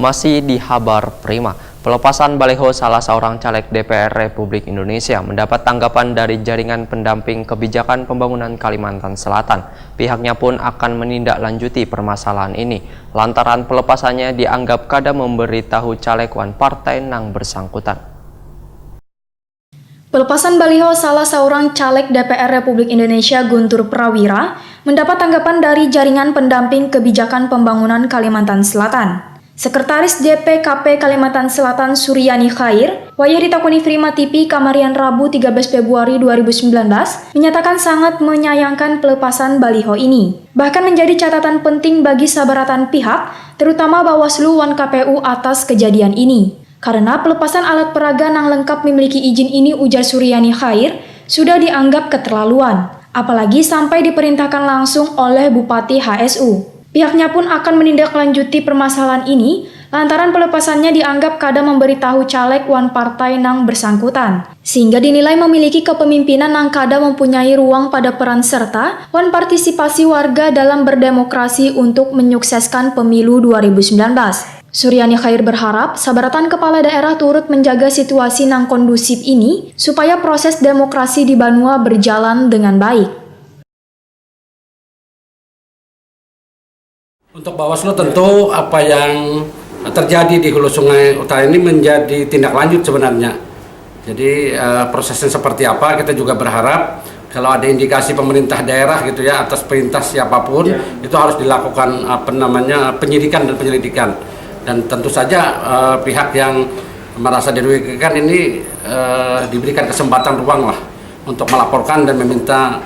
Masih di Habar Prima, pelepasan baliho salah seorang caleg DPR Republik Indonesia mendapat tanggapan dari Jaringan Pendamping Kebijakan Pembangunan Kalimantan Selatan. Pihaknya pun akan menindaklanjuti permasalahan ini, lantaran pelepasannya dianggap kada memberitahu caleg wan partai nang bersangkutan. Pelepasan baliho salah seorang caleg DPR Republik Indonesia Guntur Prawira mendapat tanggapan dari Jaringan Pendamping Kebijakan Pembangunan Kalimantan Selatan. Sekretaris DPKP Kalimantan Selatan Suryani Khair, wayah ditakuni Prima TV Kamarian Rabu 13 Februari 2019, menyatakan sangat menyayangkan pelepasan baliho ini. Bahkan menjadi catatan penting bagi sabaratan pihak, terutama Bawaslu wan KPU atas kejadian ini. Karena pelepasan alat peraga yang lengkap memiliki izin ini, ujar Suryani Khair, sudah dianggap keterlaluan. Apalagi sampai diperintahkan langsung oleh Bupati HSU. Pihaknya pun akan menindaklanjuti permasalahan ini lantaran pelepasannya dianggap kada memberitahu caleg wan partai nang bersangkutan, sehingga dinilai memiliki kepemimpinan nang kada mempunyai ruang pada peran serta wan partisipasi warga dalam berdemokrasi untuk menyukseskan pemilu 2019. Suryani Khair berharap sabaratan kepala daerah turut menjaga situasi nang kondusif ini supaya proses demokrasi di Banua berjalan dengan baik. Untuk Bawaslu tentu apa yang terjadi di Hulu Sungai Utara ini menjadi tindak lanjut sebenarnya. Jadi prosesnya seperti apa, kita juga berharap kalau ada indikasi pemerintah daerah gitu ya atas perintah siapapun itu harus dilakukan penyidikan dan penyelidikan. Dan tentu saja pihak yang merasa dirugikan ini diberikan kesempatan ruang lah untuk melaporkan dan meminta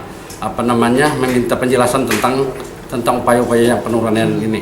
meminta penjelasan tentang upaya-upaya yang penurunan ini.